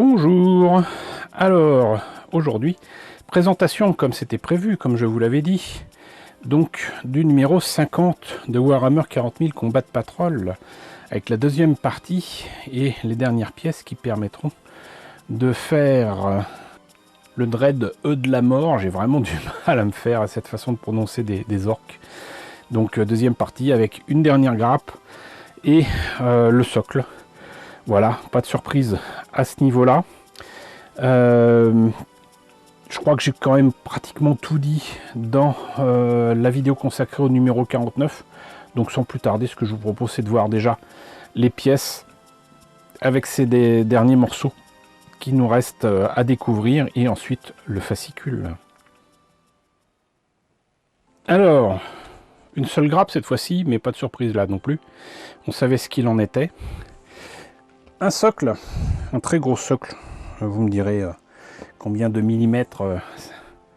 Bonjour. Alors, aujourd'hui, présentation comme c'était prévu, comme je vous l'avais dit, donc du numéro 50 de Warhammer 40 000 Combat de Patrol, avec la deuxième partie et les dernières pièces qui permettront de faire le Dread E de la mort. J'ai vraiment du mal à me faire à cette façon de prononcer des orques. Donc deuxième partie avec une dernière grappe et le socle. Voilà, pas de surprise à ce niveau-là. Je crois que j'ai quand même pratiquement tout dit dans la vidéo consacrée au numéro 49. Donc sans plus tarder, ce que je vous propose, c'est de voir déjà les pièces avec ces derniers morceaux qui nous restent à découvrir et ensuite le fascicule. Alors, une seule grappe cette fois-ci, mais pas de surprise là non plus. On savait ce qu'il en était. Un socle, un très gros socle. Vous me direz combien de millimètres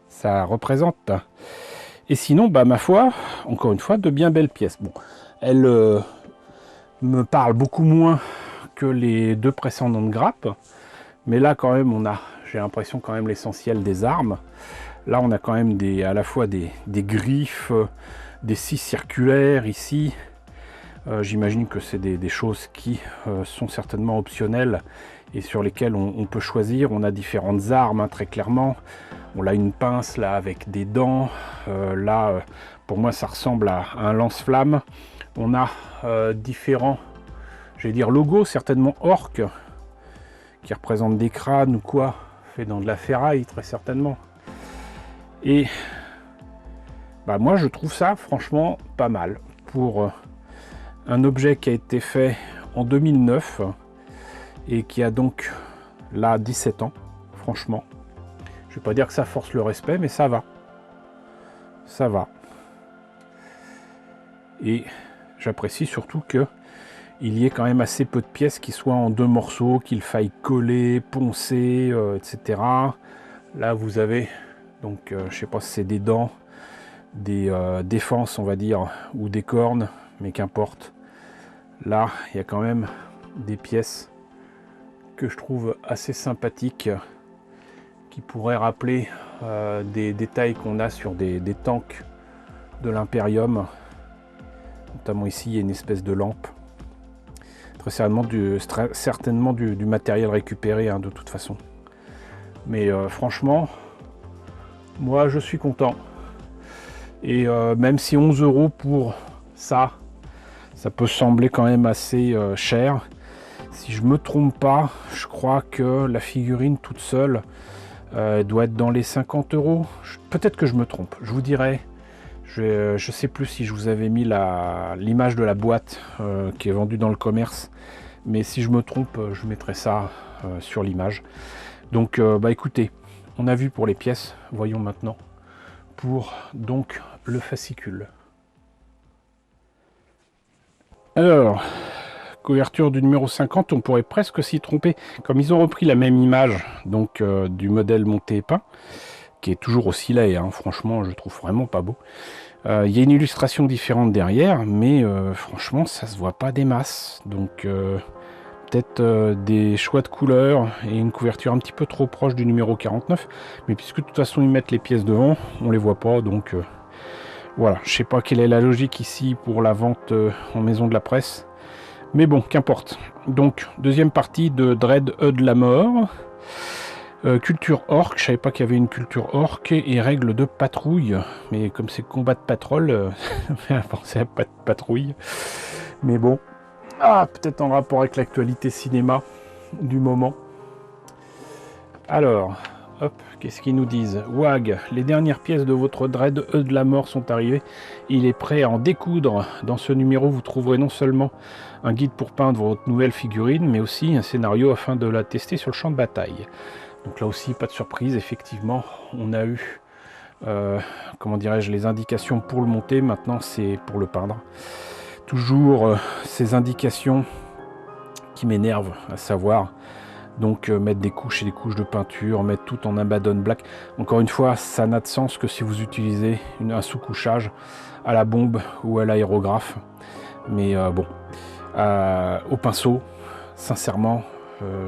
ça représente. Et sinon, bah, ma foi, encore une fois, de bien belles pièces. Bon, elles me parlent beaucoup moins que les deux précédentes grappes. Mais là, quand même, j'ai l'impression quand même l'essentiel des armes. Là, on a quand même à la fois des griffes, des scies circulaires ici. J'imagine que c'est des choses qui sont certainement optionnelles et sur lesquelles on peut choisir. On a différentes armes, hein, très clairement. On a une pince là avec des dents. Là, pour moi, ça ressemble à un lance-flamme. On a différents, j'allais dire, logos, certainement orques, qui représentent des crânes ou quoi, fait dans de la ferraille, très certainement. Et bah, moi, je trouve ça franchement pas mal pour un objet qui a été fait en 2009 et qui a donc là 17 ans, franchement. Je ne vais pas dire que ça force le respect, mais ça va. Ça va. Et j'apprécie surtout qu'il y ait quand même assez peu de pièces qui soient en deux morceaux, qu'il faille coller, poncer, etc. Là, vous avez, donc, je ne sais pas si c'est des dents, des défenses, on va dire, ou des cornes, mais qu'importe. Là, il y a quand même des pièces que je trouve assez sympathiques qui pourraient rappeler des détails qu'on a sur des tanks de l'Imperium. Notamment ici, il y a une espèce de lampe. Très certainement du matériel récupéré, hein, de toute façon. Mais franchement, moi, je suis content. Et même si 11 € pour ça peut sembler quand même assez cher. Si je me trompe pas, je crois que la figurine toute seule doit être dans les 50 €. Peut-être que je me trompe, je vous dirai. Je sais plus si je vous avais mis l'image de la boîte qui est vendue dans le commerce. Mais si je me trompe, je mettrai ça sur l'image. Donc bah écoutez, on a vu pour les pièces. Voyons maintenant pour donc le fascicule. Alors, couverture du numéro 50, on pourrait presque s'y tromper. Comme ils ont repris la même image donc du modèle monté et peint, qui est toujours aussi laid, hein, franchement, je trouve vraiment pas beau. Il y a une illustration différente derrière, mais franchement, ça se voit pas des masses. Donc, peut-être des choix de couleurs et une couverture un petit peu trop proche du numéro 49. Mais puisque de toute façon, ils mettent les pièces devant, on les voit pas, donc... voilà, je sais pas quelle est la logique ici pour la vente en maison de la presse. Mais bon, qu'importe. Donc, deuxième partie de Dread E de la mort. Culture orque, je savais pas qu'il y avait une culture orque. Et règles de patrouille. Mais comme c'est combat de patrol, ça fait penser à patrouille. Mais bon. Ah, peut-être en rapport avec l'actualité cinéma du moment. Alors... hop, qu'est-ce qu'ils nous disent? WAG, les dernières pièces de votre Dread E de la mort sont arrivées. Il est prêt à en découdre. Dans ce numéro, vous trouverez non seulement un guide pour peindre votre nouvelle figurine, mais aussi un scénario afin de la tester sur le champ de bataille. Donc là aussi, pas de surprise, effectivement, on a eu, comment dirais-je, les indications pour le monter. Maintenant, c'est pour le peindre. Toujours ces indications qui m'énervent, à savoir... donc mettre des couches et des couches de peinture, mettre tout en Abaddon Black. Encore une fois, ça n'a de sens que si vous utilisez un sous-couchage à la bombe ou à l'aérographe. Mais bon, au pinceau, sincèrement,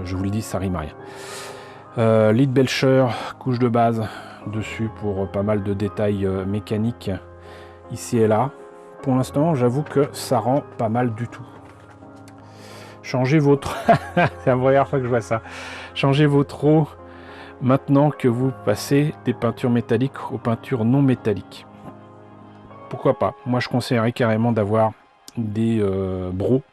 je vous le dis, ça rime à rien. Lead Belcher, couche de base dessus pour pas mal de détails mécaniques ici et là. Pour l'instant, j'avoue que ça rend pas mal du tout. Changez votre... C'est la première fois que je vois ça. Changez votre eau maintenant que vous passez des peintures métalliques aux peintures non métalliques. Pourquoi pas? Moi, je conseillerais carrément d'avoir des bros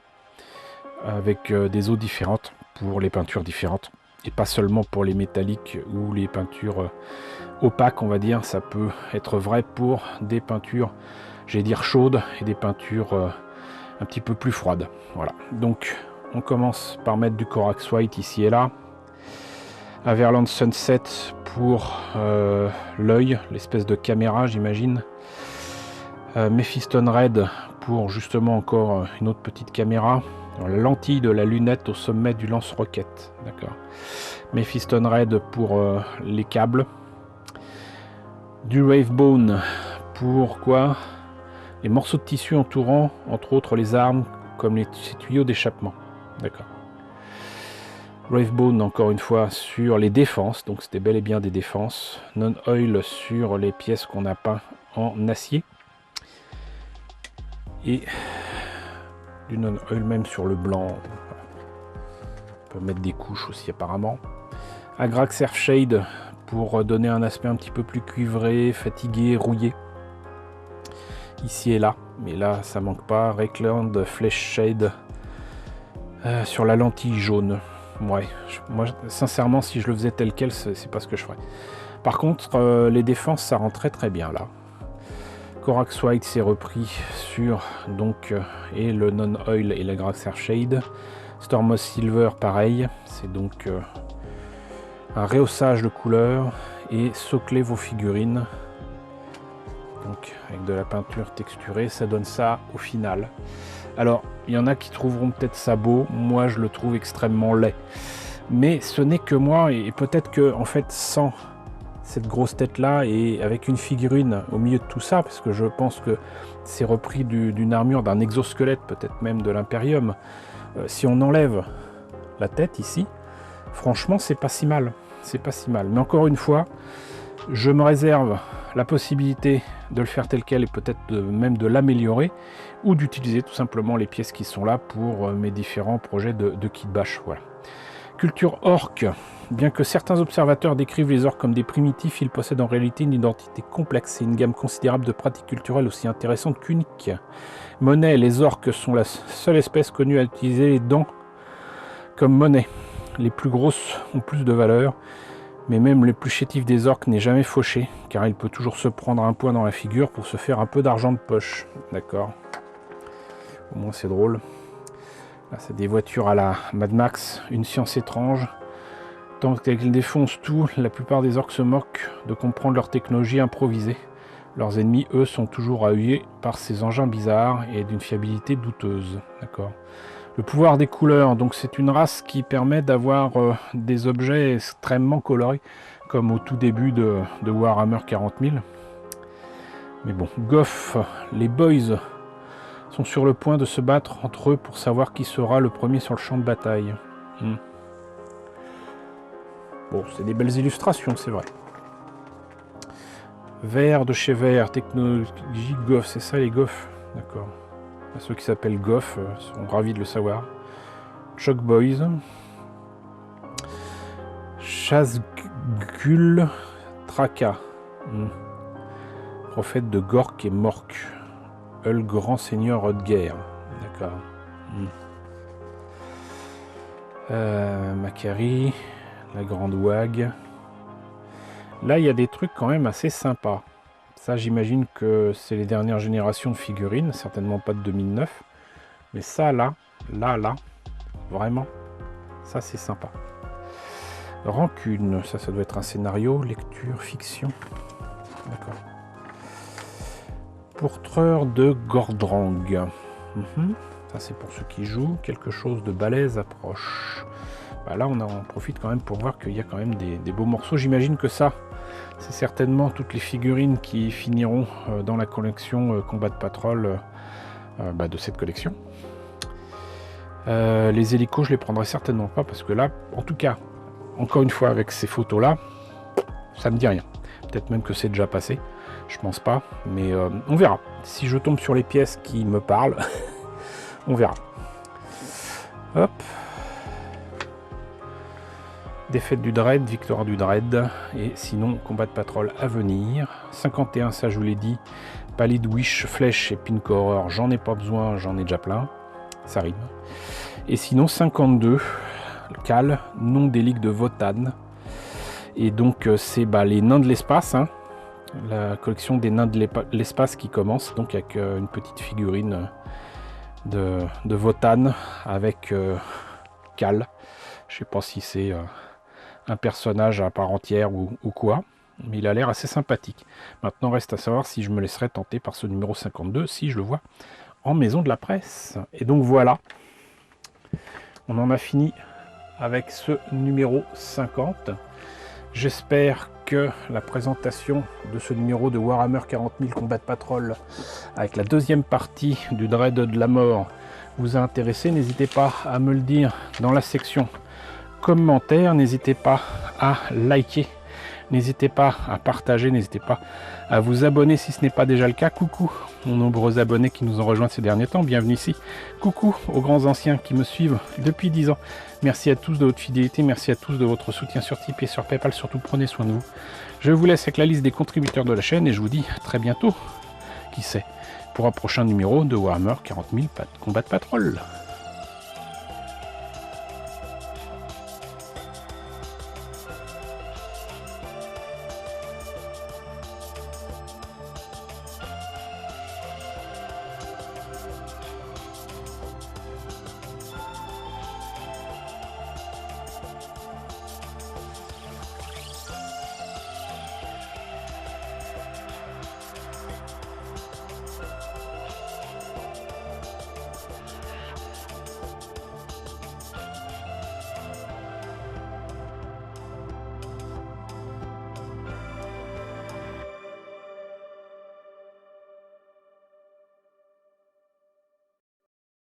avec des eaux différentes pour les peintures différentes. Et pas seulement pour les métalliques ou les peintures opaques, on va dire. Ça peut être vrai pour des peintures, j'allais dire chaudes, et des peintures un petit peu plus froides. Voilà. Donc, on commence par mettre du Corax White ici et là. Averland Sunset pour l'œil, l'espèce de caméra, j'imagine. Mephiston Red pour justement encore une autre petite caméra. La lentille de la lunette au sommet du lance-roquette. D'accord. Mephiston Red pour les câbles. Du Wavebone pour quoi? Les morceaux de tissu entourant, entre autres, les armes, comme ces tuyaux d'échappement. D'accord. Wavebone, encore une fois, sur les défenses. Donc c'était bel et bien des défenses. Non-oil sur les pièces qu'on a peint en acier. Et du non-oil même sur le blanc. On peut mettre des couches aussi apparemment. Agrax Earthshade pour donner un aspect un petit peu plus cuivré, fatigué, rouillé. Ici et là, mais là ça manque pas. Reikland Flesh Shade sur la lentille jaune. Ouais, moi sincèrement si je le faisais tel quel, c'est pas ce que je ferais. Par contre, les défenses ça rend très très bien là. Corax White s'est repris sur donc et le non-oil et la Grax Earthshade. Stormos Silver pareil, c'est donc un rehaussage de couleur et socler vos figurines. Donc avec de la peinture texturée, ça donne ça au final. Alors il y en a qui trouveront peut-être ça beau, moi je le trouve extrêmement laid. Mais ce n'est que moi et peut-être que en fait sans cette grosse tête là et avec une figurine au milieu de tout ça, parce que je pense que c'est repris d'une armure, d'un exosquelette, peut-être même de l'Imperium. Si on enlève la tête ici, franchement c'est pas si mal, c'est pas si mal. Mais encore une fois, je me réserve la possibilité de le faire tel quel et peut-être même de l'améliorer ou d'utiliser tout simplement les pièces qui sont là pour mes différents projets de kit bash. Voilà. Culture orque. Bien que certains observateurs décrivent les orques comme des primitifs, ils possèdent en réalité une identité complexe et une gamme considérable de pratiques culturelles aussi intéressantes qu'uniques. Monnaie, les orques sont la seule espèce connue à utiliser les dents comme monnaie. Les plus grosses ont plus de valeur, mais même le plus chétif des orques n'est jamais fauché, car il peut toujours se prendre un point dans la figure pour se faire un peu d'argent de poche. D'accord. Au moins c'est drôle. Là, c'est des voitures à la Mad Max, une science étrange. Tant qu'elles défoncent tout, la plupart des orques se moquent de comprendre leur technologie improvisée. Leurs ennemis, eux, sont toujours huer par ces engins bizarres et d'une fiabilité douteuse. D'accord. Le pouvoir des couleurs, donc c'est une race qui permet d'avoir des objets extrêmement colorés, comme au tout début de Warhammer 40 000. Mais bon, Goff, les boys sont sur le point de se battre entre eux pour savoir qui sera le premier sur le champ de bataille. Bon, c'est des belles illustrations, c'est vrai. Vert de chez Vert, technologie Goff, c'est ça les Goff? D'accord. Ceux qui s'appellent Goff sont ravis de le savoir. Chuck Boys. Chasgul Traka. Prophète de Gork et Mork. Le grand seigneur Rodger. D'accord. Macari. La grande Wag. Là, il y a des trucs quand même assez sympas. Ça, j'imagine que c'est les dernières générations de figurines, certainement pas de 2009. Mais ça, là, vraiment, ça, c'est sympa. Rancune, ça doit être un scénario, lecture, fiction. D'accord. Porteur de Gordrang. Ça, c'est pour ceux qui jouent. Quelque chose de balèze approche. Bah là, on en profite quand même pour voir qu'il y a quand même des beaux morceaux. J'imagine que ça, c'est certainement toutes les figurines qui finiront dans la collection Combat de Patrol de cette collection. Les hélicos, je les prendrai certainement pas parce que là, en tout cas, encore une fois avec ces photos-là, ça me dit rien. Peut-être même que c'est déjà passé, je pense pas, mais on verra. Si je tombe sur les pièces qui me parlent, on verra. Hop. Défaite du Dread, victoire du Dread, et sinon combat de patrol à venir. 51, ça je vous l'ai dit. Pallid Wish, Flèche et Pink Horror, j'en ai pas besoin, j'en ai déjà plein. Ça rime. Et sinon 52, Cal, nom des ligues de Votann. Et donc c'est les nains de l'espace, hein. La collection des nains de l'espace qui commence, donc avec une petite figurine de Votann avec Cal. Je sais pas si c'est un personnage à part entière ou quoi, mais il a l'air assez sympathique. Maintenant reste à savoir si je me laisserai tenter par ce numéro 52, si je le vois en maison de la presse. Et donc voilà, on en a fini avec ce numéro 50. J'espère que la présentation de ce numéro de Warhammer 40 000 Combat de Patrol avec la deuxième partie du Dread de la mort vous a intéressé. N'hésitez pas à me le dire dans la section commentaires, n'hésitez pas à liker, n'hésitez pas à partager, n'hésitez pas à vous abonner si ce n'est pas déjà le cas. Coucou aux nombreux abonnés qui nous ont rejoints ces derniers temps, bienvenue ici. Coucou aux grands anciens qui me suivent depuis 10 ans. Merci à tous de votre fidélité, merci à tous de votre soutien sur Tipeee et sur Paypal, surtout prenez soin de vous. Je vous laisse avec la liste des contributeurs de la chaîne et je vous dis à très bientôt, qui sait, pour un prochain numéro de Warhammer 40 000 Combat de Patrol.